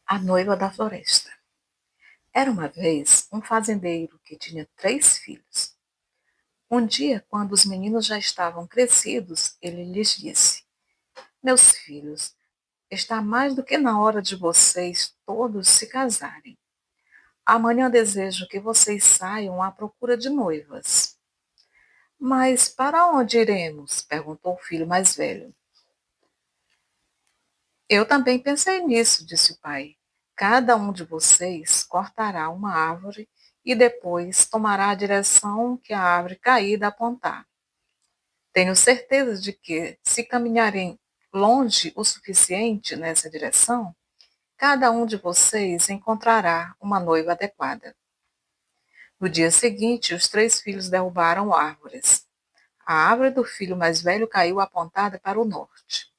A noiva da floresta. Era uma vez um fazendeiro que tinha 3 filhos. Um dia, quando os meninos já estavam crescidos, ele lhes disse: Meus filhos, está mais do que na hora de vocês todos se casarem. Amanhã desejo que vocês saiam à procura de noivas. Mas para onde iremos? Perguntou o filho mais velho. Eu também pensei nisso, disse o pai. Cada um de vocês cortará uma árvore e depois tomará a direção que a árvore caída apontar. Tenho certeza de que, se caminharem longe o suficiente nessa direção, cada um de vocês encontrará uma noiva adequada. No dia seguinte, os 3 filhos derrubaram árvores. A árvore do filho mais velho caiu apontada para o norte.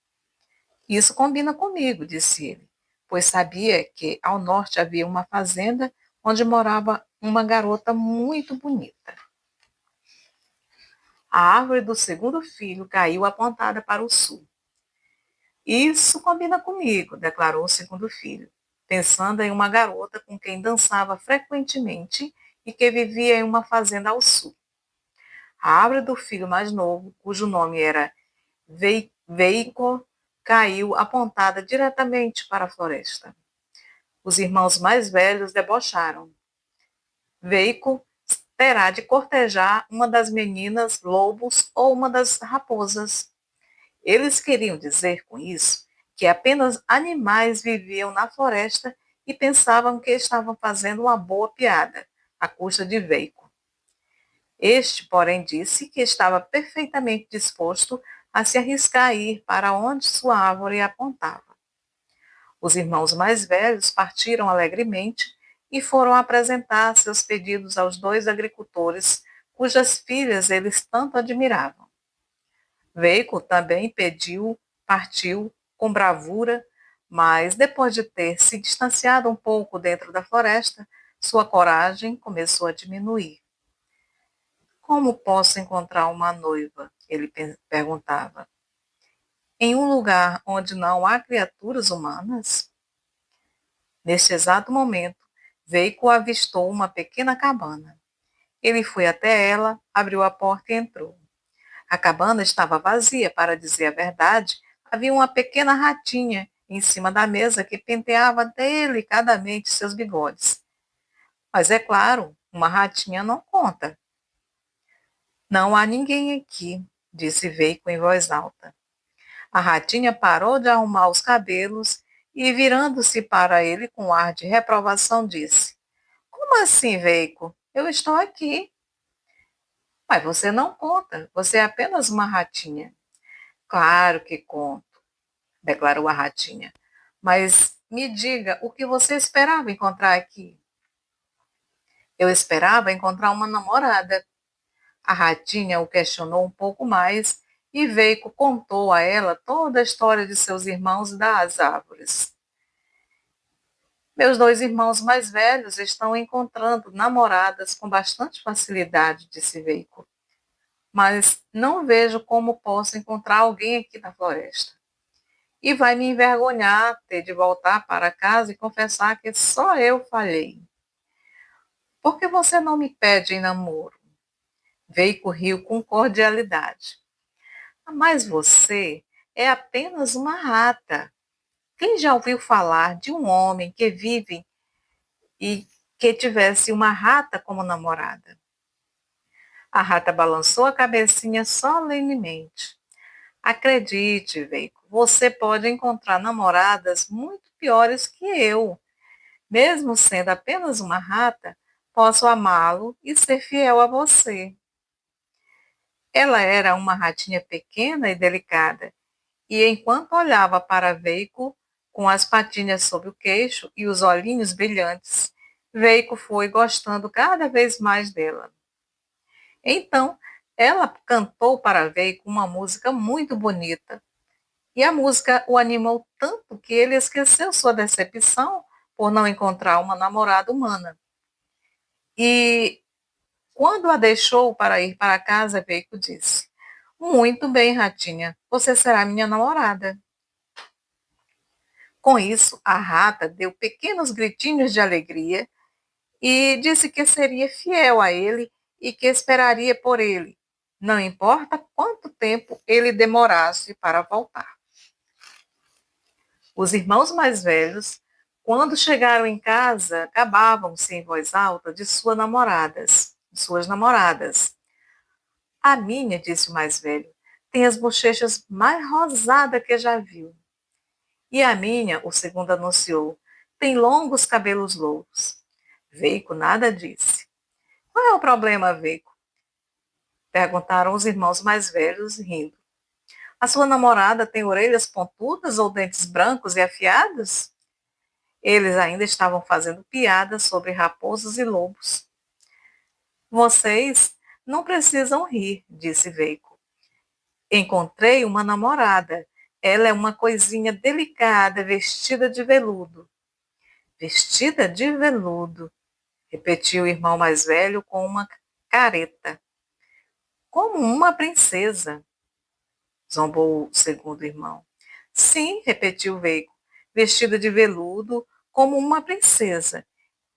Isso combina comigo, disse ele, pois sabia que ao norte havia uma fazenda onde morava uma garota muito bonita. A árvore do segundo filho caiu apontada para o sul. Isso combina comigo, declarou o segundo filho, pensando em uma garota com quem dançava frequentemente e que vivia em uma fazenda ao sul. A árvore do filho mais novo, cujo nome era Veico, caiu apontada diretamente para a floresta. Os irmãos mais velhos debocharam. Veico terá de cortejar uma das meninas lobos ou uma das raposas. Eles queriam dizer com isso que apenas animais viviam na floresta e pensavam que estavam fazendo uma boa piada, à custa de Veico. Este, porém, disse que estava perfeitamente disposto a se arriscar a ir para onde sua árvore apontava. Os irmãos mais velhos partiram alegremente e foram apresentar seus pedidos aos 2 agricultores, cujas filhas eles tanto admiravam. Veico também partiu com bravura, mas depois de ter se distanciado um pouco dentro da floresta, sua coragem começou a diminuir. Como posso encontrar uma noiva? Ele perguntava. Em um lugar onde não há criaturas humanas? Neste exato momento, Veico avistou uma pequena cabana. Ele foi até ela, abriu a porta e entrou. A cabana estava vazia, para dizer a verdade, havia uma pequena ratinha em cima da mesa que penteava delicadamente seus bigodes. Mas é claro, uma ratinha não conta. Não há ninguém aqui, disse Veico em voz alta. A ratinha parou de arrumar os cabelos e, virando-se para ele com ar de reprovação, disse: Como assim, Veico? Eu estou aqui. Mas você não conta, você é apenas uma ratinha. Claro que conto, declarou a ratinha. Mas me diga, o que você esperava encontrar aqui? Eu esperava encontrar uma namorada. A ratinha o questionou um pouco mais e Veico contou a ela toda a história de seus irmãos e das árvores. Meus 2 irmãos mais velhos estão encontrando namoradas com bastante facilidade, disse Veico. Mas não vejo como posso encontrar alguém aqui na floresta. E vai me envergonhar ter de voltar para casa e confessar que só eu falhei. Por que você não me pede em namoro? Veico riu com cordialidade. Mas você é apenas uma rata. Quem já ouviu falar de um homem que vive e que tivesse uma rata como namorada? A rata balançou a cabecinha solenemente. Acredite, Veico, você pode encontrar namoradas muito piores que eu. Mesmo sendo apenas uma rata, posso amá-lo e ser fiel a você. Ela era uma ratinha pequena e delicada, e enquanto olhava para Veico, com as patinhas sob o queixo e os olhinhos brilhantes, Veico foi gostando cada vez mais dela. Então, ela cantou para Veico uma música muito bonita, e a música o animou tanto que ele esqueceu sua decepção por não encontrar uma namorada humana. E quando a deixou para ir para casa, Veico disse: Muito bem, ratinha, você será minha namorada. Com isso, a rata deu pequenos gritinhos de alegria e disse que seria fiel a ele e que esperaria por ele, não importa quanto tempo ele demorasse para voltar. Os irmãos mais velhos, quando chegaram em casa, gabavam-se em voz alta de suas namoradas. A minha, disse o mais velho, tem as bochechas mais rosadas que já viu. E a minha, o segundo anunciou, tem longos cabelos louros. Veico nada disse. Qual é o problema, Veico? Perguntaram os irmãos mais velhos, rindo. A sua namorada tem orelhas pontudas ou dentes brancos e afiados? Eles ainda estavam fazendo piadas sobre raposas e lobos. Vocês não precisam rir, disse Veico. Encontrei uma namorada. Ela é uma coisinha delicada, vestida de veludo. Vestida de veludo, repetiu o irmão mais velho com uma careta. Como uma princesa, zombou o segundo irmão. Sim, repetiu Veico, vestida de veludo, como uma princesa.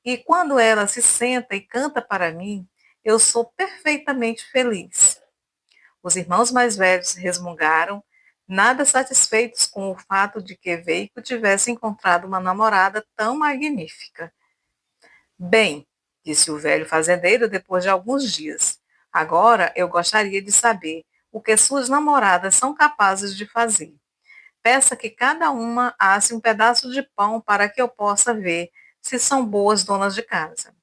E quando ela se senta e canta para mim, eu sou perfeitamente feliz. Os irmãos mais velhos resmungaram, nada satisfeitos com o fato de que Veico tivesse encontrado uma namorada tão magnífica. Bem, disse o velho fazendeiro depois de alguns dias, agora eu gostaria de saber o que suas namoradas são capazes de fazer. Peça que cada uma asse um pedaço de pão para que eu possa ver se são boas donas de casa.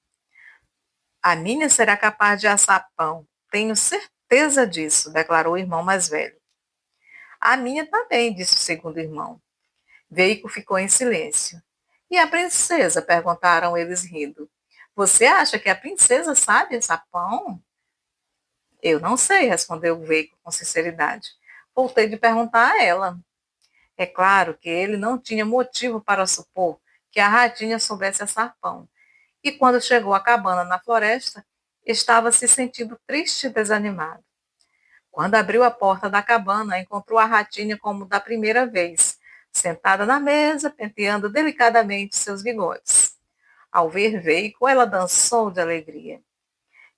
A minha será capaz de assar pão, tenho certeza disso, declarou o irmão mais velho. A minha também, disse o segundo irmão. Veico ficou em silêncio. E a princesa? Perguntaram eles rindo. Você acha que a princesa sabe assar pão? Eu não sei, respondeu Veico com sinceridade. Voltei de perguntar a ela. É claro que ele não tinha motivo para supor que a ratinha soubesse assar pão. E quando chegou à cabana na floresta, estava se sentindo triste e desanimado. Quando abriu a porta da cabana, encontrou a ratinha como da primeira vez, sentada na mesa, penteando delicadamente seus bigodes. Ao ver Veico, ela dançou de alegria.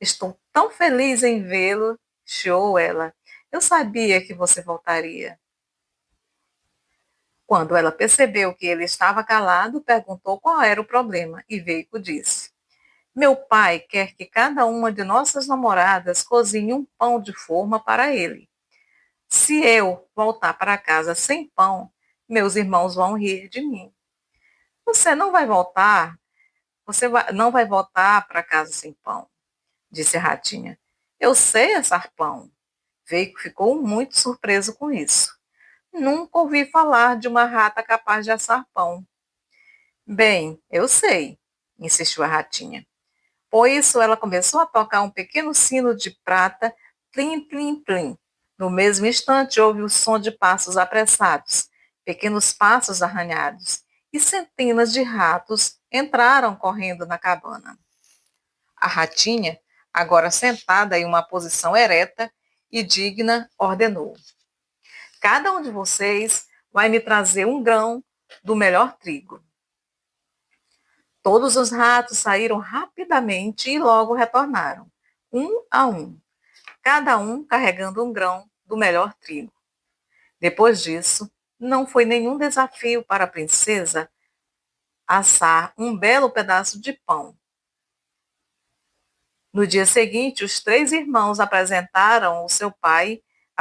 Estou tão feliz em vê-lo, chiou ela. Eu sabia que você voltaria. Quando ela percebeu que ele estava calado, perguntou qual era o problema e Veico disse: Meu pai quer que cada uma de nossas namoradas cozinhe um pão de forma para ele. Se eu voltar para casa sem pão, meus irmãos vão rir de mim. Você não vai voltar, não vai voltar para casa sem pão, disse a ratinha. Eu sei assar pão. Veico ficou muito surpreso com isso. Nunca ouvi falar de uma rata capaz de assar pão. Bem, eu sei, insistiu a ratinha. Por isso, ela começou a tocar um pequeno sino de prata, plim, plim, plim. No mesmo instante, houve o som de passos apressados, pequenos passos arranhados, e centenas de ratos entraram correndo na cabana. A ratinha, agora sentada em uma posição ereta e digna, ordenou: Cada um de vocês vai me trazer um grão do melhor trigo. Todos os ratos saíram rapidamente e logo retornaram, um a um, cada um carregando um grão do melhor trigo. Depois disso, não foi nenhum desafio para a princesa assar um belo pedaço de pão. No dia seguinte, os três irmãos apresentaram a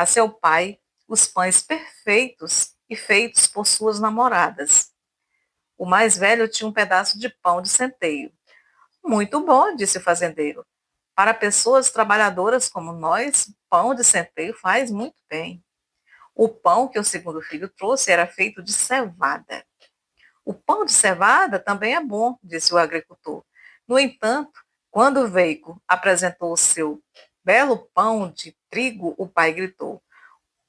seu pai, os pães perfeitos e feitos por suas namoradas. O mais velho tinha um pedaço de pão de centeio. Muito bom, disse o fazendeiro. Para pessoas trabalhadoras como nós, pão de centeio faz muito bem. O pão que o segundo filho trouxe era feito de cevada. O pão de cevada também é bom, disse o agricultor. No entanto, quando Veico apresentou o seu belo pão de trigo, o pai gritou: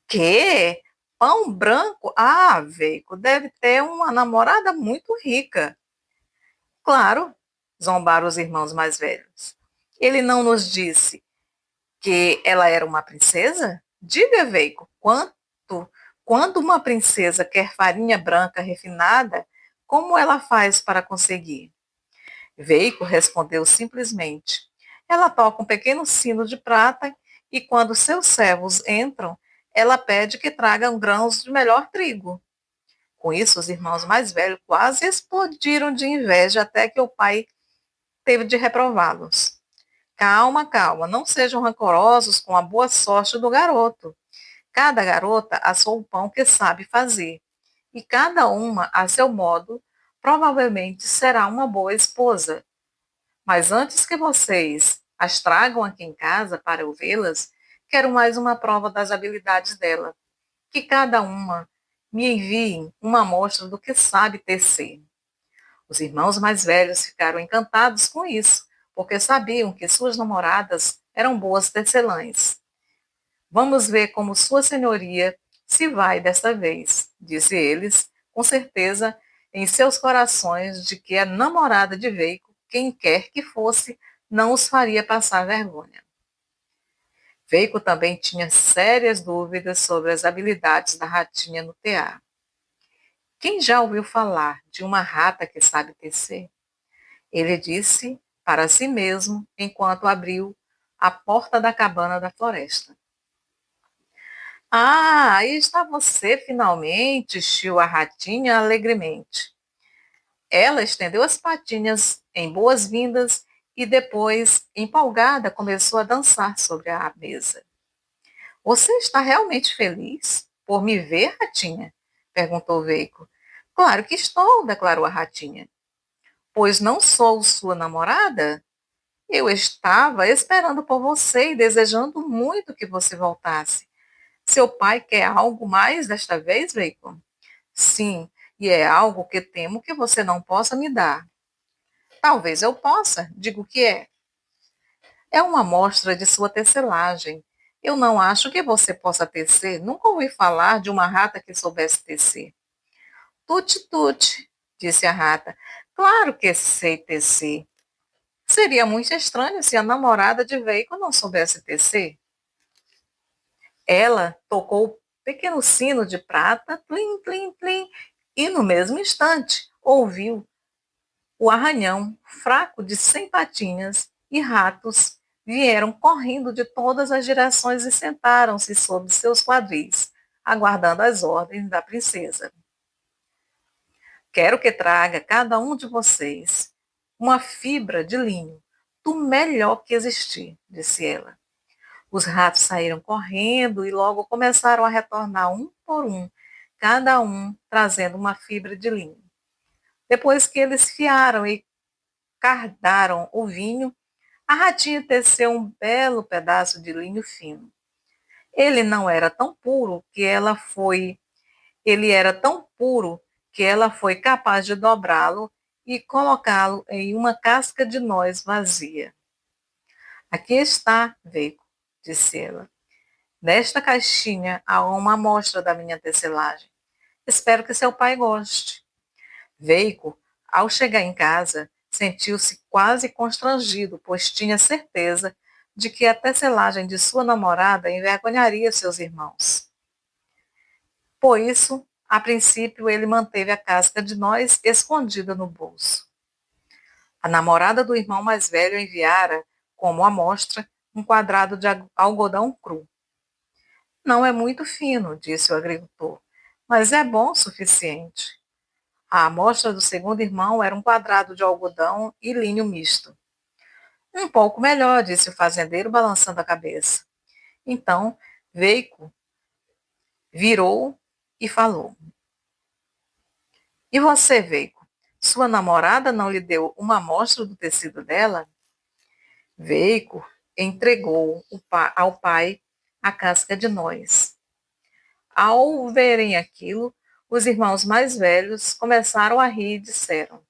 Quê? Pão branco? Ah, Veico, deve ter uma namorada muito rica. Claro, zombaram os irmãos mais velhos. Ele não nos disse que ela era uma princesa? Diga, Veico, Quando uma princesa quer farinha branca refinada, como ela faz para conseguir? Veico respondeu simplesmente. Ela toca um pequeno sino de prata e quando seus servos entram, ela pede que tragam grãos de melhor trigo. Com isso, os irmãos mais velhos quase explodiram de inveja até que o pai teve de reprová-los. Calma, calma, não sejam rancorosos com a boa sorte do garoto. Cada garota assou o pão que sabe fazer, e cada uma, a seu modo, provavelmente será uma boa esposa. Mas antes que vocês as tragam aqui em casa para eu vê-las, quero mais uma prova das habilidades dela. Que cada uma me envie uma amostra do que sabe tecer. Os irmãos mais velhos ficaram encantados com isso, porque sabiam que suas namoradas eram boas tecelãs. Vamos ver como Sua Senhoria se vai desta vez, disse eles, com certeza em seus corações de que a namorada de Veico, quem quer que fosse, não os faria passar vergonha. Veico também tinha sérias dúvidas sobre as habilidades da ratinha no tear. Quem já ouviu falar de uma rata que sabe tecer? Ele disse para si mesmo enquanto abriu a porta da cabana da floresta. Ah, aí está você finalmente, chiou a ratinha alegremente. Ela estendeu as patinhas em boas-vindas e depois, empolgada, começou a dançar sobre a mesa. Você está realmente feliz por me ver, ratinha? Perguntou Veico. Claro que estou, declarou a ratinha. Pois não sou sua namorada? Eu estava esperando por você e desejando muito que você voltasse. Seu pai quer algo mais desta vez, Veico? Sim, e é algo que temo que você não possa me dar. Talvez eu possa, digo que é. É uma amostra de sua tecelagem. Eu não acho que você possa tecer. Nunca ouvi falar de uma rata que soubesse tecer. Tute-tute, disse a rata. Claro que sei tecer. Seria muito estranho se a namorada de Veico não soubesse tecer. Ela tocou o pequeno sino de prata, plim, plim, plim, e no mesmo instante ouviu o arranhão fraco de 100 patinhas e ratos vieram correndo de todas as direções e sentaram-se sobre seus quadris, aguardando as ordens da princesa. Quero que traga cada um de vocês uma fibra de linho, do melhor que existir, disse ela. Os ratos saíram correndo e logo começaram a retornar um por um, cada um trazendo uma fibra de linho. Depois que eles fiaram e cardaram o vinho, a ratinha teceu um belo pedaço de linho fino. Ele não era tão puro que ela foi, ele era tão puro que ela foi capaz de dobrá-lo e colocá-lo em uma casca de noz vazia. Aqui está, Veico, disse ela. Nesta caixinha há uma amostra da minha tecelagem. Espero que seu pai goste. Veico, ao chegar em casa, sentiu-se quase constrangido, pois tinha certeza de que a tecelagem de sua namorada envergonharia seus irmãos. Por isso, a princípio, ele manteve a casca de noz escondida no bolso. A namorada do irmão mais velho enviara, como amostra, um quadrado de algodão cru. Não é muito fino, disse o agricultor, mas é bom o suficiente. A amostra do segundo irmão era um quadrado de algodão e linho misto. Um pouco melhor, disse o fazendeiro, balançando a cabeça. Então, Veico virou e falou. E você, Veico? Sua namorada não lhe deu uma amostra do tecido dela? Veico entregou ao pai a casca de noz. Ao verem aquilo, os irmãos mais velhos começaram a rir e disseram: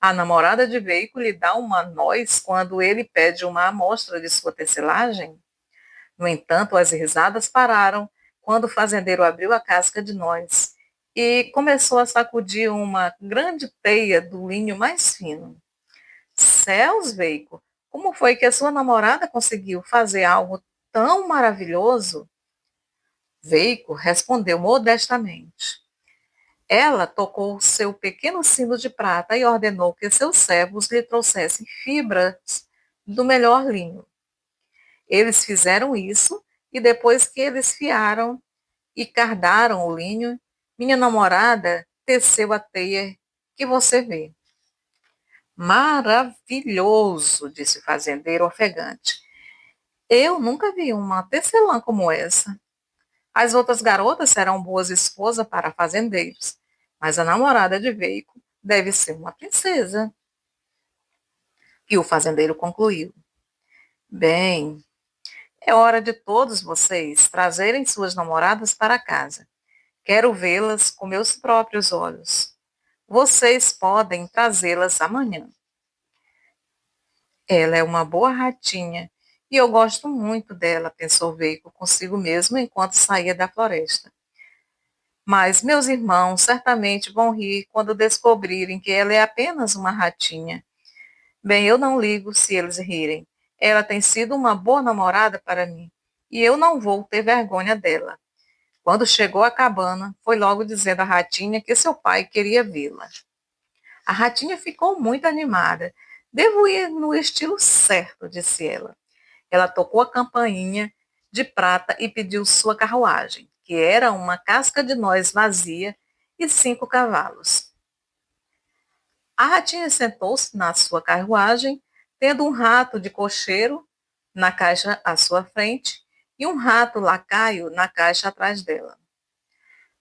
a namorada de Veico lhe dá uma noz quando ele pede uma amostra de sua tecelagem? No entanto, as risadas pararam quando o fazendeiro abriu a casca de noz e começou a sacudir uma grande teia do linho mais fino. Céus, Veico, como foi que a sua namorada conseguiu fazer algo tão maravilhoso? Veico respondeu modestamente. Ela tocou o seu pequeno sino de prata e ordenou que seus servos lhe trouxessem fibras do melhor linho. Eles fizeram isso e depois que eles fiaram e cardaram o linho, minha namorada teceu a teia que você vê. Maravilhoso, disse o fazendeiro ofegante. Eu nunca vi uma tecelã como essa. As outras garotas serão boas esposas para fazendeiros, mas a namorada de Veico deve ser uma princesa. E o fazendeiro concluiu. Bem, é hora de todos vocês trazerem suas namoradas para casa. Quero vê-las com meus próprios olhos. Vocês podem trazê-las amanhã. Ela é uma boa ratinha e eu gosto muito dela, pensou Veico consigo mesmo enquanto saía da floresta. Mas meus irmãos certamente vão rir quando descobrirem que ela é apenas uma ratinha. Bem, eu não ligo se eles rirem. Ela tem sido uma boa namorada para mim e eu não vou ter vergonha dela. Quando chegou à cabana, foi logo dizendo à ratinha que seu pai queria vê-la. A ratinha ficou muito animada. Devo ir no estilo certo, disse ela. Ela tocou a campainha de prata e pediu sua carruagem, que era uma casca de noz vazia e 5 cavalos. A ratinha sentou-se na sua carruagem, tendo um rato de cocheiro na caixa à sua frente e um rato lacaio na caixa atrás dela.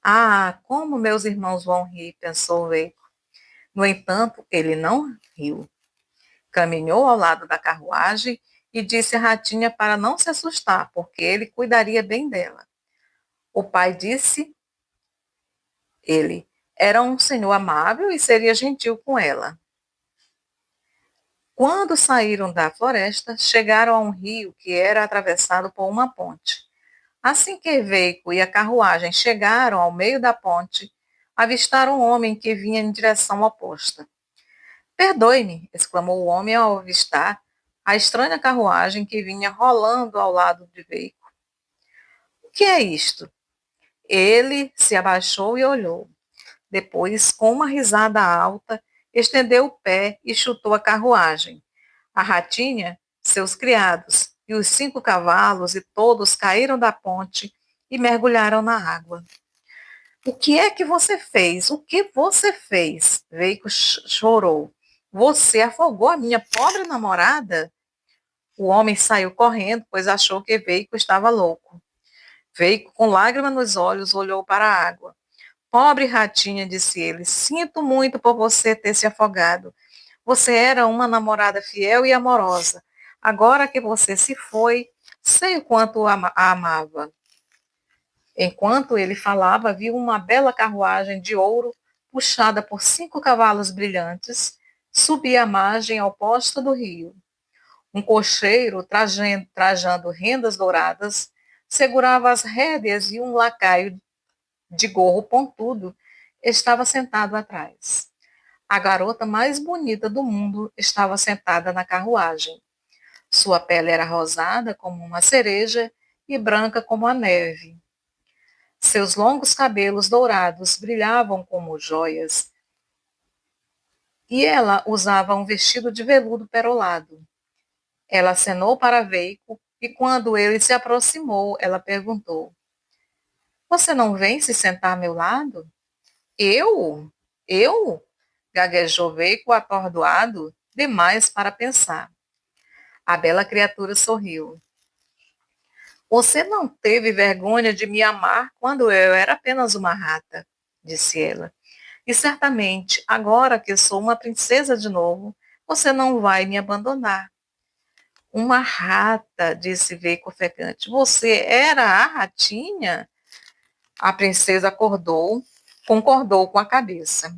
Ah, como meus irmãos vão rir, pensou Veico. No entanto, ele não riu. Caminhou ao lado da carruagem e disse à ratinha para não se assustar, porque ele cuidaria bem dela. O pai disse, ele era um senhor amável e seria gentil com ela. Quando saíram da floresta, chegaram a um rio que era atravessado por uma ponte. Assim que Veico e a carruagem chegaram ao meio da ponte, avistaram um homem que vinha em direção oposta. Perdoe-me, exclamou o homem ao avistar a estranha carruagem que vinha rolando ao lado de Veico. O que é isto? Ele se abaixou e olhou. Depois, com uma risada alta, estendeu o pé e chutou a carruagem. A ratinha, seus criados e os 5 cavalos e todos caíram da ponte e mergulharam na água. O que é que você fez? O que você fez? Veico chorou. Você afogou a minha pobre namorada? O homem saiu correndo, pois achou que Veico estava louco. Veico, com lágrima nos olhos, olhou para a água. Pobre ratinha, disse ele, sinto muito por você ter se afogado. Você era uma namorada fiel e amorosa. Agora que você se foi, sei o quanto a amava. Enquanto ele falava, viu uma bela carruagem de ouro, puxada por 5 cavalos brilhantes, subir a margem oposta do rio. Um cocheiro, trajando rendas douradas, segurava as rédeas e um lacaio de gorro pontudo estava sentado atrás. A garota mais bonita do mundo estava sentada na carruagem. Sua pele era rosada como uma cereja e branca como a neve. Seus longos cabelos dourados brilhavam como joias. E ela usava um vestido de veludo perolado. Ela acenou para Veico e quando ele se aproximou, ela perguntou: Você não vem se sentar ao meu lado? Eu? Eu? Gaguejou Veico atordoado demais para pensar. A bela criatura sorriu. Você não teve vergonha de me amar quando eu era apenas uma rata, disse ela. E certamente, agora que sou uma princesa de novo, você não vai me abandonar. Uma rata, disse Veico ofegante. Você era a ratinha? A princesa concordou com a cabeça.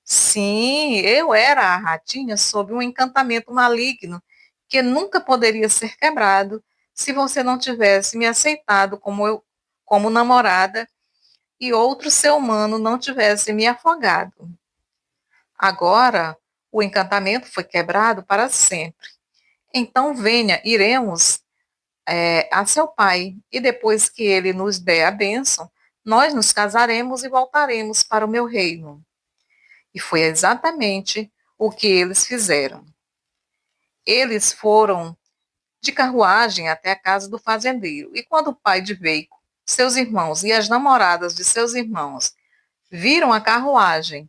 Sim, eu era a ratinha sob um encantamento maligno que nunca poderia ser quebrado se você não tivesse me aceitado como namorada e outro ser humano não tivesse me afogado. Agora, o encantamento foi quebrado para sempre. Então venha, iremos a seu pai, e depois que ele nos der a bênção, nós nos casaremos e voltaremos para o meu reino. E foi exatamente o que eles fizeram. Eles foram de carruagem até a casa do fazendeiro, e quando o pai de Veico, seus irmãos e as namoradas de seus irmãos viram a carruagem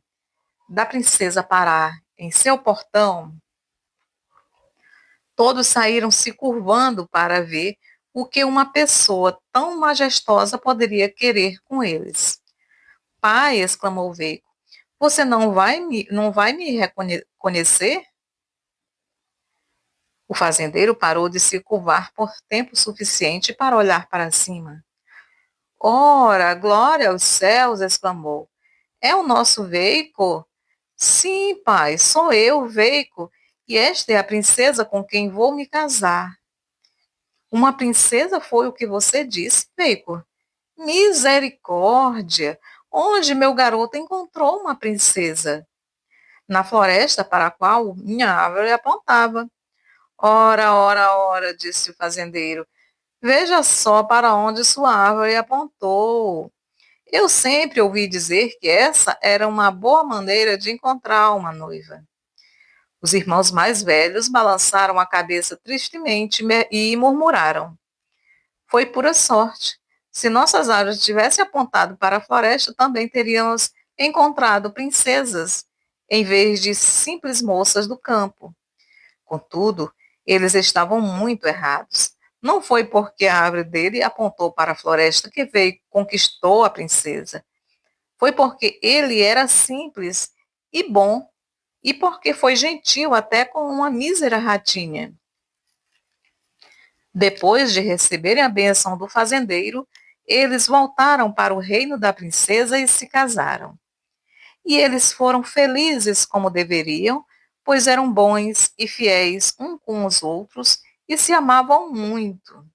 da princesa parar em seu portão, todos saíram se curvando para ver o que uma pessoa tão majestosa poderia querer com eles. Pai, exclamou Veico, você não vai me reconhecer? O fazendeiro parou de se curvar por tempo suficiente para olhar para cima. Ora, glória aos céus! Exclamou. É o nosso Veico? Sim, pai, sou eu, Veico, e esta é a princesa com quem vou me casar. Uma princesa foi o que você disse, Veico? Misericórdia! Onde meu garoto encontrou uma princesa? Na floresta para a qual minha árvore apontava. Ora, ora, ora, disse o fazendeiro. Veja só para onde sua árvore apontou. Eu sempre ouvi dizer que essa era uma boa maneira de encontrar uma noiva. Os irmãos mais velhos balançaram a cabeça tristemente e murmuraram. Foi pura sorte. Se nossas árvores tivessem apontado para a floresta, também teríamos encontrado princesas, em vez de simples moças do campo. Contudo, eles estavam muito errados. Não foi porque a árvore dele apontou para a floresta que veio e conquistou a princesa. Foi porque ele era simples e bom, e porque foi gentil até com uma mísera ratinha. Depois de receberem a bênção do fazendeiro, eles voltaram para o reino da princesa e se casaram. E eles foram felizes como deveriam, pois eram bons e fiéis uns com os outros e se amavam muito.